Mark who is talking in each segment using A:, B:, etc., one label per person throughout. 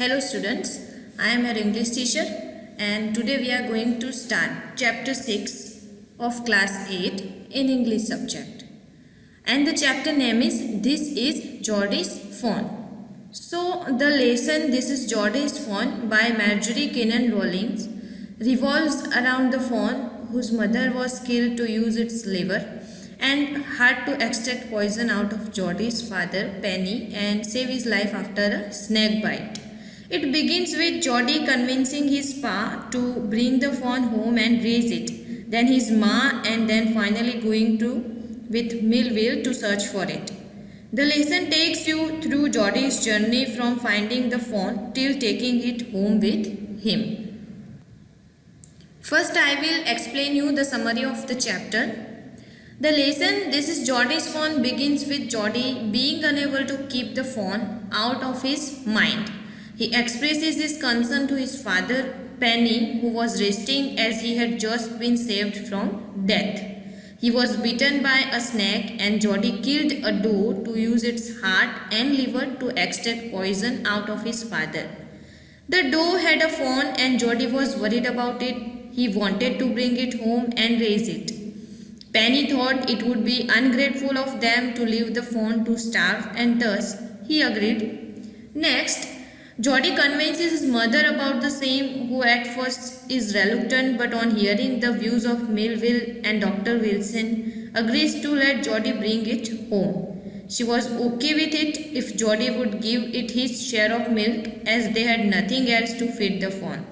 A: Hello students, I am your English teacher and today we are going to start chapter 6 of class 8 in English subject. And the chapter name is This is Geordie's Phone. So the lesson This is Geordie's Phone by Marjorie Kinnan Rawlings revolves around the fawn whose mother was killed to use its liver and had to extract poison out of Geordie's father Penny and save his life after a snake bite. It begins with Geordie convincing his pa to bring the fawn home and raise it, then his ma, and then finally going to with Millville to search for it. The lesson takes you through Geordie's journey from finding the fawn till taking it home with him. First, I will explain you the summary of the chapter. The lesson This is Geordie's Phone begins with Geordie being unable to keep the fawn out of his mind. He expresses his concern to his father, Penny, who was resting as he had just been saved from death. He was bitten by a snake and Geordie killed a doe to use its heart and liver to extract poison out of his father. The doe had a fawn and Geordie was worried about it. He wanted to bring it home and raise it. Penny thought it would be ungrateful of them to leave the fawn to starve and thus he agreed. Next, Geordie convinces his mother about the same, who at first is reluctant but on hearing the views of Millville and Dr. Wilson agrees to let Geordie bring it home. She was okay with it if Geordie would give it his share of milk as they had nothing else to feed the fawn.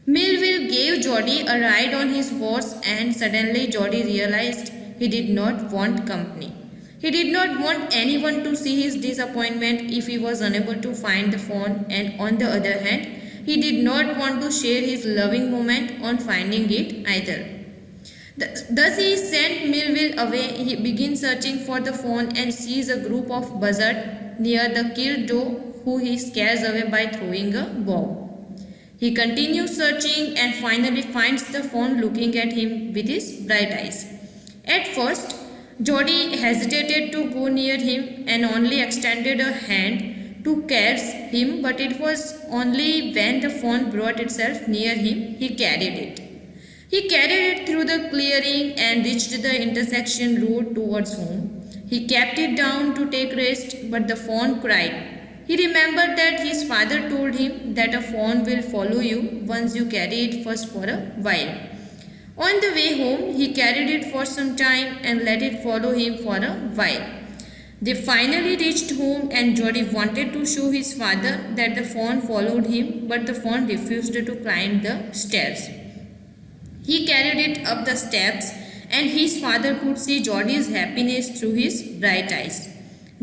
A: Millville gave Geordie a ride on his horse and suddenly Geordie realized he did not want company. He did not want anyone to see his disappointment if he was unable to find the fawn, and on the other hand, he did not want to share his loving moment on finding it either. Thus he sent Millville away. He begins searching for the fawn and sees a group of buzzards near the killed doe who he scares away by throwing a bow. He continues searching and finally finds the fawn looking at him with his bright eyes. At first, Geordie hesitated to go near him and only extended a hand to caress him, but it was only when the fawn brought itself near him he carried it. He carried it through the clearing and reached the intersection road towards home. He kept it down to take rest, but the fawn cried. He remembered that his father told him that a fawn will follow you once you carry it first for a while. On the way home, he carried it for some time and let it follow him for a while. They finally reached home and Geordie wanted to show his father that the fawn followed him, but the fawn refused to climb the stairs. He carried it up the steps and his father could see Geordie's happiness through his bright eyes.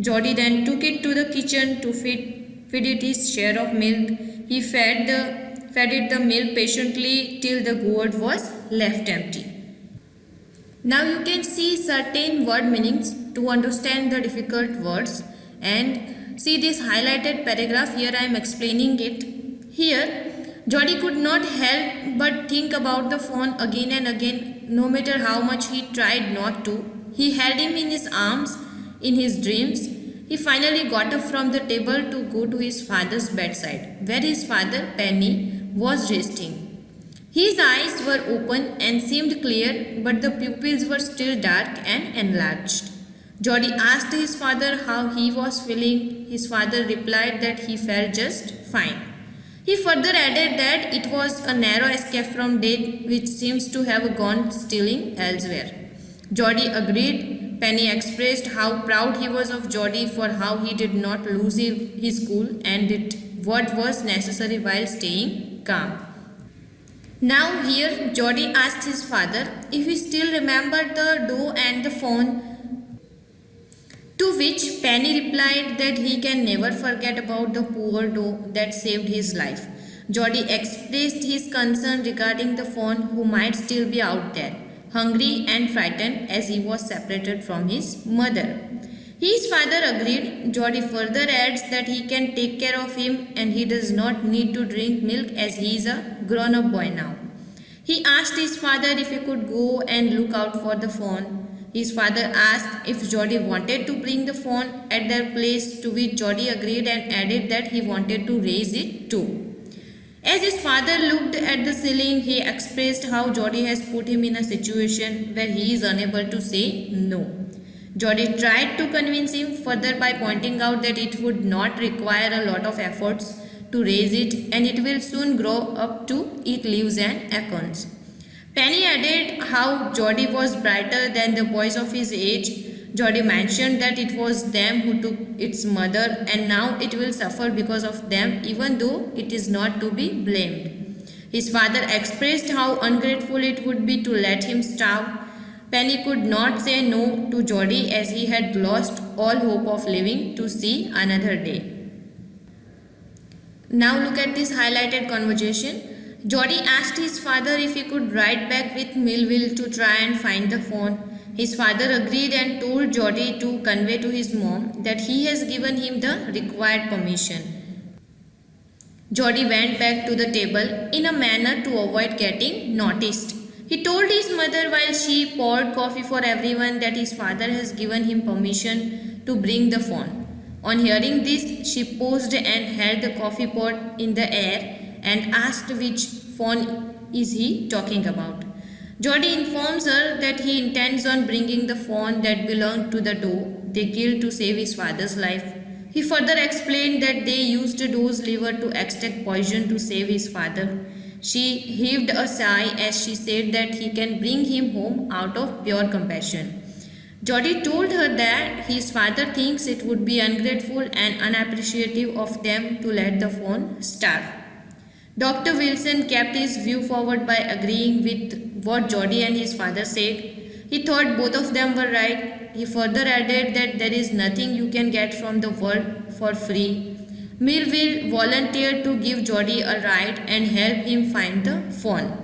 A: Geordie then took it to the kitchen to feed it his share of milk. He fed it the milk patiently till the gourd was left empty. Now you can see certain word meanings to understand the difficult words and see this highlighted paragraph. Here I am explaining it. Here Geordie could not help but think about the fawn again and again, no matter how much he tried not to. He held him in his arms in his dreams. He finally got up from the table to go to his father's bedside, where his father, Penny, was resting. His eyes were open and seemed clear, but the pupils were still dark and enlarged. Geordie asked his father how he was feeling. His father replied that he felt just fine. He further added that it was a narrow escape from death which seems to have gone stealing elsewhere. Geordie agreed. Penny expressed how proud he was of Geordie for how he did not lose his cool and did what was necessary while staying calm. Now here Geordie asked his father if he still remembered the doe and the fawn, to which Penny replied that he can never forget about the poor doe that saved his life. Geordie expressed his concern regarding the fawn who might still be out there, hungry and frightened as he was separated from his mother. His father agreed. Geordie further adds that he can take care of him and he does not need to drink milk as he is a grown-up boy now. He asked his father if he could go and look out for the fawn. His father asked if Jody wanted to bring the phone at their place, to which Jody agreed and added that he wanted to raise it too. As his father looked at the ceiling, he expressed how Jody has put him in a situation where he is unable to say no. Jody tried to convince him further by pointing out that it would not require a lot of efforts to raise it and it will soon grow up to eat leaves and acorns. Penny added how Jody was brighter than the boys of his age. Jody mentioned that it was them who took its mother and now it will suffer because of them, even though it is not to be blamed. His father expressed how ungrateful it would be to let him starve. Penny could not say no to Jody as he had lost all hope of living to see another day. Now look at this highlighted conversation. Jody asked his father if he could ride back with Millville to try and find the phone. His father agreed and told Jody to convey to his mom that he has given him the required permission. Jody went back to the table in a manner to avoid getting noticed. He told his mother while she poured coffee for everyone that his father has given him permission to bring the phone. On hearing this, she paused and held the coffee pot in the air and asked which phone is he talking about. Jody informs her that he intends on bringing the phone that belonged to the doe they killed to save his father's life. He further explained that they used the doe's liver to extract poison to save his father. She heaved a sigh as she said that he can bring him home out of pure compassion. Jody told her that his father thinks it would be ungrateful and unappreciative of them to let the phone starve. Dr. Wilson kept his view forward by agreeing with what Jody and his father said. He thought both of them were right. He further added that there is nothing you can get from the world for free. Millville volunteered to give Jody a ride and help him find the phone.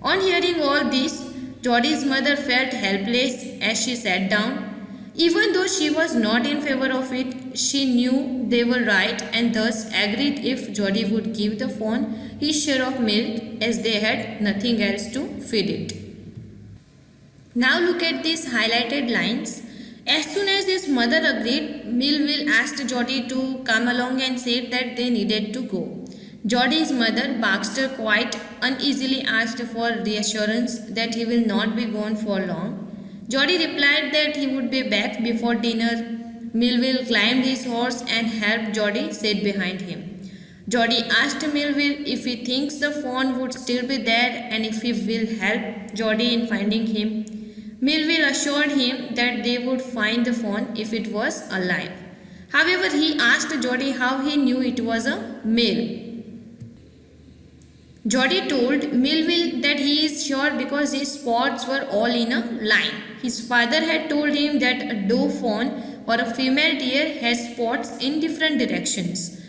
A: On hearing all this, Jody's mother felt helpless as she sat down. Even though she was not in favor of it, she knew they were right and thus agreed if Jody would give the phone his share of milk as they had nothing else to feed it. Now look at these highlighted lines. As soon as his mother agreed, Millville asked Jody to come along and said that they needed to go. Jody's mother, Baxter, quite uneasily asked for reassurance that he will not be gone for long. Jody replied that he would be back before dinner. Millville climbed his horse and helped Jody sit behind him. Jody asked Millville if he thinks the phone would still be there and if he will help Jody in finding him. Millville assured him that they would find the phone if it was alive. However, he asked Jody how he knew it was a male. Jody told Millville that he is sure because his spots were all in a line. His father had told him that a doe fawn or a female deer has spots in different directions.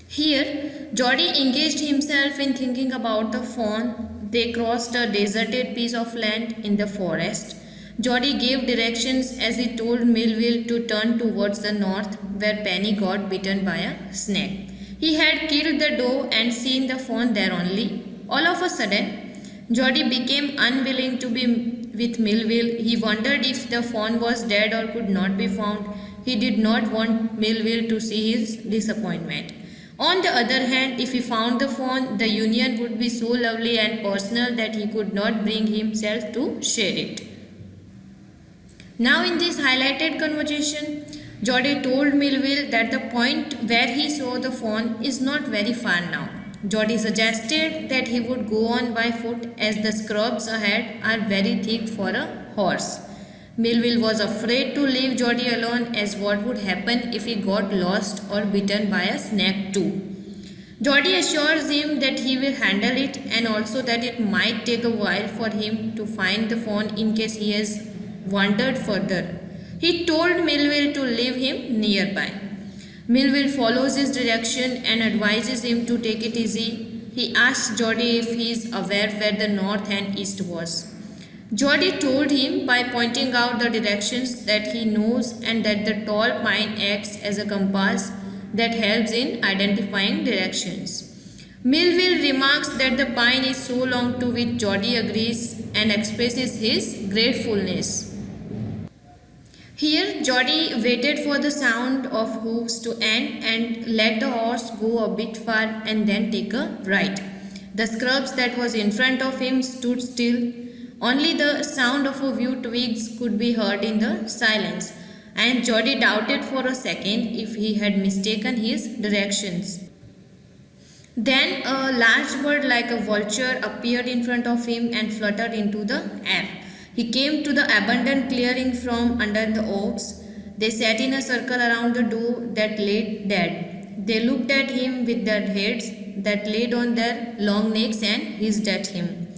A: Here, Jody engaged himself in thinking about the fawn. They crossed a deserted piece of land in the forest. Jody gave directions as he told Millville to turn towards the north where Penny got bitten by a snake. He had killed the doe and seen the fawn there only. All of a sudden, Jody became unwilling to be with Millville. He wondered if the fawn was dead or could not be found. He did not want Millville to see his disappointment. On the other hand, if he found the fawn, the union would be so lovely and personal that he could not bring himself to share it. Now in this highlighted conversation, Jody told Millville that the point where he saw the fawn is not very far now. Jody suggested that he would go on by foot as the scrubs ahead are very thick for a horse. Millville was afraid to leave Jody alone as what would happen if he got lost or bitten by a snake too. Jody assures him that he will handle it and also that it might take a while for him to find the fawn in case he has wandered further. He told Millville to leave him nearby. Millville follows his direction and advises him to take it easy. He asks Jody if he is aware where the north and east was. Jody told him by pointing out the directions that he knows and that the tall pine acts as a compass that helps in identifying directions. Millville remarks that the pine is so long, to which Jody agrees and expresses his gratefulness. Here, Jody waited for the sound of hoofs to end and let the horse go a bit far and then take a right. The scrubs that was in front of him stood still. Only the sound of a few twigs could be heard in the silence, and Jody doubted for a second if he had mistaken his directions. Then a large bird like a vulture appeared in front of him and fluttered into the air. He came to the abandoned clearing from under the oaks. They sat in a circle around the door that lay dead. They looked at him with their heads that laid on their long necks and hissed at him.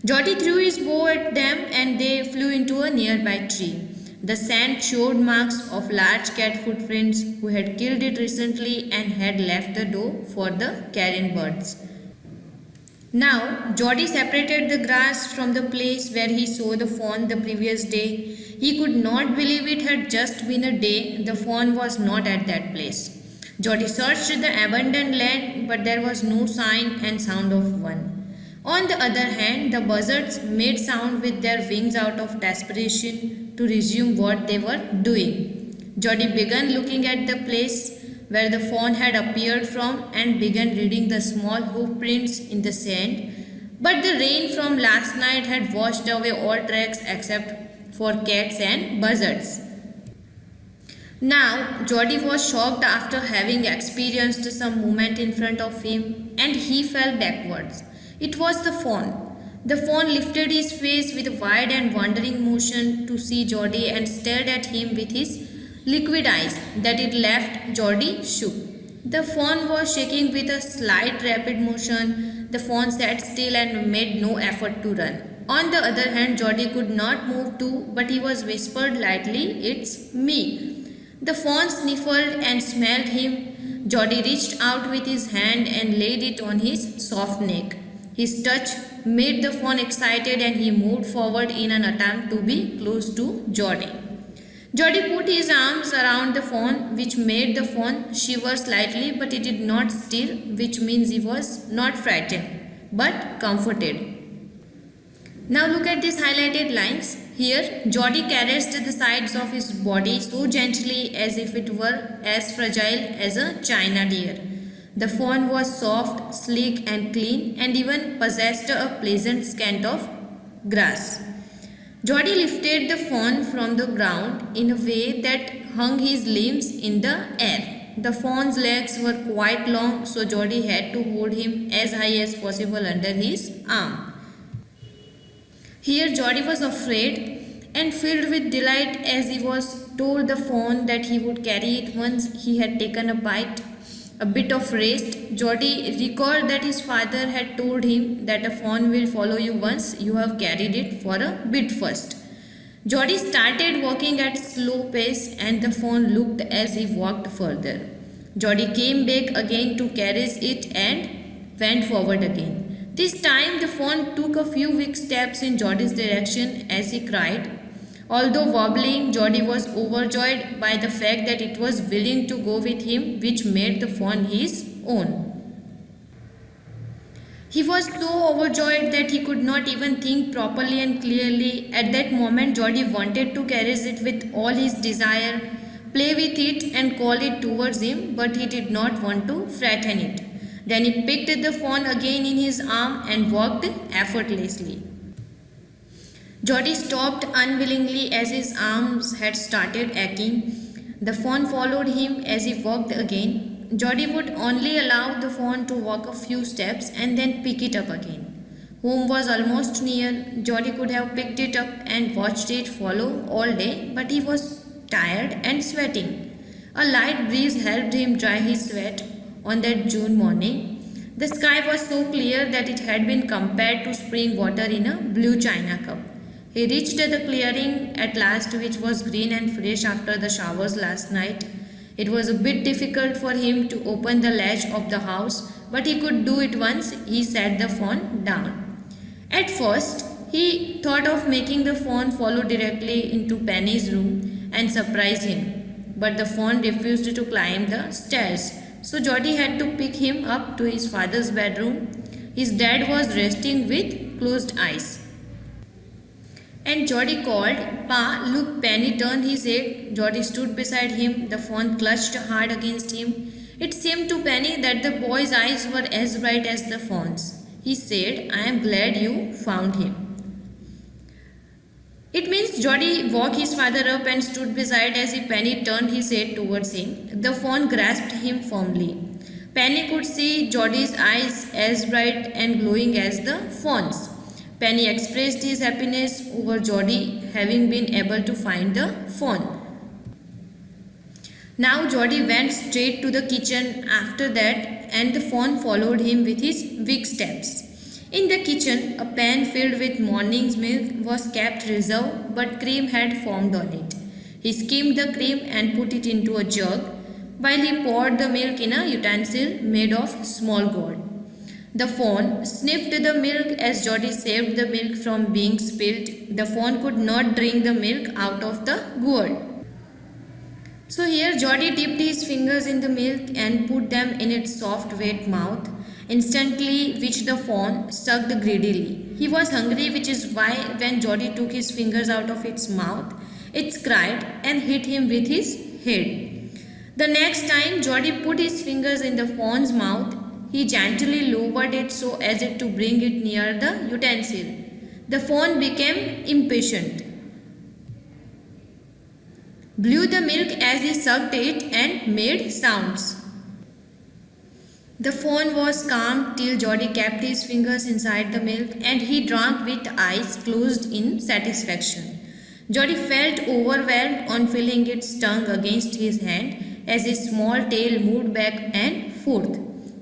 A: Jody threw his bow at them and they flew into a nearby tree. The sand showed marks of large cat footprints who had killed it recently and had left the door for the carrion birds. Now, Jody separated the grass from the place where he saw the fawn the previous day. He could not believe it had just been a day the fawn was not at that place. Jody searched the abandoned land, but there was no sign and sound of one. On the other hand, the buzzards made sound with their wings out of desperation to resume what they were doing. Jody began looking at the place where the fawn had appeared from and began reading the small hoof prints in the sand. But the rain from last night had washed away all tracks except for cats and buzzards. Now, Jody was shocked after having experienced some movement in front of him and he fell backwards. It was the fawn. The fawn lifted his face with a wide and wondering motion to see Jody and stared at him with his liquid eyes that it left Jody shook. The fawn was shaking with a slight rapid motion. The fawn sat still and made no effort to run. On the other hand, Jody could not move too, but he was whispered lightly, "It's me." The fawn sniffled and smelled him. Jody reached out with his hand and laid it on his soft neck. His touch made the fawn excited and he moved forward in an attempt to be close to Jody. Jody put his arms around the fawn, which made the fawn shiver slightly, but it did not stir, which means he was not frightened, but comforted. Now look at these highlighted lines. Here, Jody caressed the sides of his body so gently as if it were as fragile as a china deer. The fawn was soft, sleek and clean and even possessed a pleasant scent of grass. Jody lifted the fawn from the ground in a way that hung his limbs in the air. The fawn's legs were quite long, so Jody had to hold him as high as possible under his arm. Here Jody was afraid and filled with delight as he was told the fawn that he would carry it once he had taken a bit of rest. Jody recalled that his father had told him that a fawn will follow you once you have carried it for a bit first. Jody started walking at slow pace and the fawn looked as he walked further. Jody came back again to caress it and went forward again. This time the fawn took a few weak steps in Jody's direction as he cried. Although wobbling, Jody was overjoyed by the fact that it was willing to go with him, which made the fawn his own. He was so overjoyed that he could not even think properly and clearly. At that moment, Jody wanted to caress it with all his desire, play with it and call it towards him, but he did not want to frighten it. Then he picked the fawn again in his arm and walked effortlessly. Jody stopped unwillingly as his arms had started aching. The fawn followed him as he walked again. Jody would only allow the fawn to walk a few steps and then pick it up again. Home was almost near. Jody could have picked it up and watched it follow all day, but he was tired and sweating. A light breeze helped him dry his sweat on that June morning. The sky was so clear that it had been compared to spring water in a blue china cup. He reached the clearing at last, which was green and fresh after the showers last night. It was a bit difficult for him to open the latch of the house, but he could do it once he sat the fawn down. At first, he thought of making the fawn follow directly into Penny's room and surprise him, but the fawn refused to climb the stairs, so Jody had to pick him up to his father's bedroom. His dad was resting with closed eyes. And Jody called, Pa, look, Penny turned his head. Jody stood beside him, the fawn clutched hard against him. It seemed to Penny that the boy's eyes were as bright as the fawn's. He said, I am glad you found him. It means Jody woke his father up and stood beside as if Penny turned his head towards him. The fawn grasped him firmly. Penny could see Jody's eyes as bright and glowing as the fawn's. Penny expressed his happiness over Jody having been able to find the fawn. Now Jody went straight to the kitchen after that, and the fawn followed him with his big steps. In the kitchen, a pan filled with morning's milk was kept reserved, but cream had formed on it. He skimmed the cream and put it into a jug, while he poured the milk in a utensil made of small gourd. The fawn sniffed the milk as Jody saved the milk from being spilled. The fawn could not drink the milk out of the gourd. So here Jody dipped his fingers in the milk and put them in its soft wet mouth, instantly which the fawn sucked greedily. He was hungry, which is why when Jody took his fingers out of its mouth, it cried and hit him with his head. The next time Jody put his fingers in the fawn's mouth, he gently lowered it so as to bring it near the utensil. The fawn became impatient, blew the milk as he sucked it, and made sounds. The fawn was calm till Jody kept his fingers inside the milk, and he drank with eyes closed in satisfaction. Jody felt overwhelmed on feeling its tongue against his hand as his small tail moved back and forth.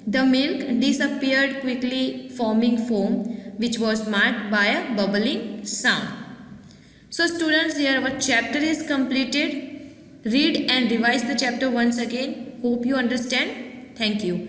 A: The milk disappeared quickly, forming foam, which was marked by a bubbling sound. So students, here our chapter is completed. Read and revise the chapter once again. Hope you understand. Thank you.